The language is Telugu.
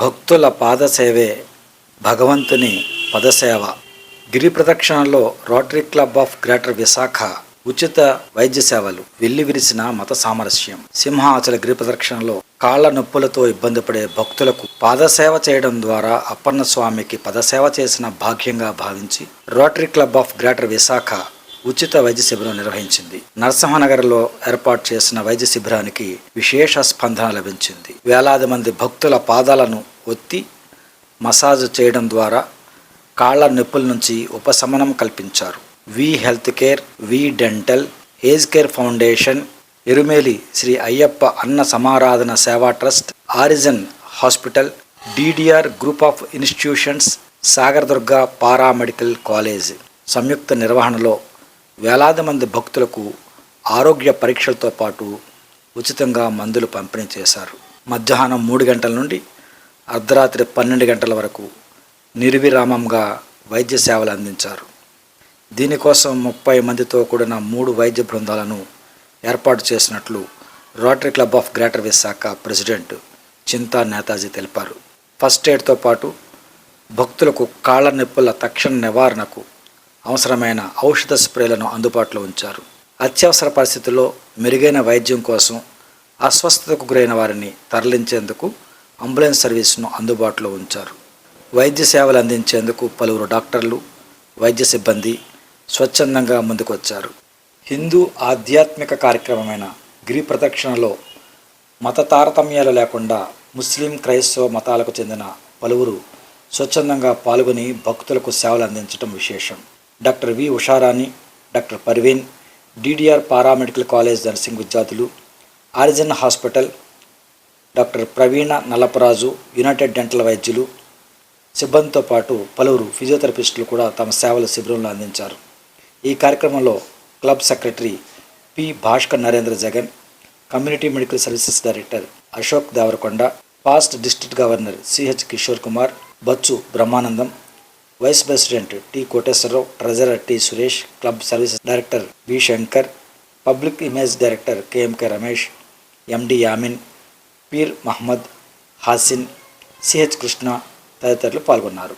భక్తుల పాదసేవే భగవంతుని పదసేవ. గిరి ప్రదక్షిణలో Rotary Club of Greater Visakha ఉచిత వైద్య సేవలు. వెల్లివిరిసిన మత సామరస్యం. సింహాచల గిరి ప్రదక్షిణలో కాళ్ల నొప్పులతో ఇబ్బంది పడే భక్తులకు పాదసేవ చేయడం ద్వారా అప్పన్న స్వామికి పదసేవ చేసిన భాగ్యంగా భావించి rotary Club of Greater Visakha ఉచిత వైద్య శిబిరం నిర్వహించింది. నరసింహనగర్లో ఏర్పాటు చేసిన వైద్య శిబిరానికి విశేష స్పందన లభించింది. వేలాది మంది భక్తుల పాదాలను ఒత్తి మసాజ్ చేయడం ద్వారా కాళ్ల నొప్పుల నుంచి ఉపశమనం కల్పించారు. V health care, V dental, age care foundation, Erumeli Sri Ayyappa Anna Samaradhana Seva trust, Origin hospital, DDR group of institutions, Sagaradurga paramedical college సంయుక్త నిర్వహణలో వేలాది మంది భక్తులకు ఆరోగ్య పరీక్షలతో పాటు ఉచితంగా మందులు పంపిణీ చేశారు. మధ్యాహ్నం 3 గంటల నుండి అర్ధరాత్రి 12 గంటల వరకు నిర్విరామంగా వైద్య సేవలు అందించారు. దీనికోసం 30 మందితో కూడిన 3 వైద్య బృందాలను ఏర్పాటు చేసినట్లు Rotary Club of Greater Visakha president Chinta Netaji తెలిపారు. ఫస్ట్ ఎయిడ్తో పాటు భక్తులకు కాళ్ల నొప్పుల తక్షణ నివారణకు అవసరమైన ఔషధ స్ప్రేలను అందుబాటులో ఉంచారు. అత్యవసర పరిస్థితుల్లో మెరుగైన వైద్యం కోసం అస్వస్థతకు గురైన వారిని తరలించేందుకు అంబులెన్స్ సర్వీసును అందుబాటులో ఉంచారు. వైద్య సేవలు అందించేందుకు పలువురు డాక్టర్లు, వైద్య సిబ్బంది స్వచ్ఛందంగా ముందుకొచ్చారు. హిందూ ఆధ్యాత్మిక కార్యక్రమమైన గిరి ప్రదక్షిణలో మత తారతమ్యాలు లేకుండా ముస్లిం, క్రైస్తవ మతాలకు చెందిన పలువురు స్వచ్ఛందంగా పాల్గొని భక్తులకు సేవలు అందించడం విశేషం. Doctor V Usharani, doctor Parveen, DDR paramedical college nursing విద్యార్థులు, ఆరిజన్ హాస్పిటల్, డాక్టర్ ప్రవీణ నల్లపరాజు, యునైటెడ్ డెంటల్ వైద్యులు సిబ్బందితో పాటు పలువురు ఫిజియోథెరపిస్టులు కూడా తమ సేవలు శిబిరంలో అందించారు. ఈ కార్యక్రమంలో club secretary P Bhaskar Narendra Jagan, community medical services director Ashok Devarakonda, past district governor CH Kishore Kumar, Bachchu Brahmanandam, vice president T Koteswararao, treasurer T Suresh, club services director V Shankar, public image director KMK Ramesh, MD Yamin, Peer Mohammed, Hasin, CH Krishna తదితరులు పాల్గొన్నారు.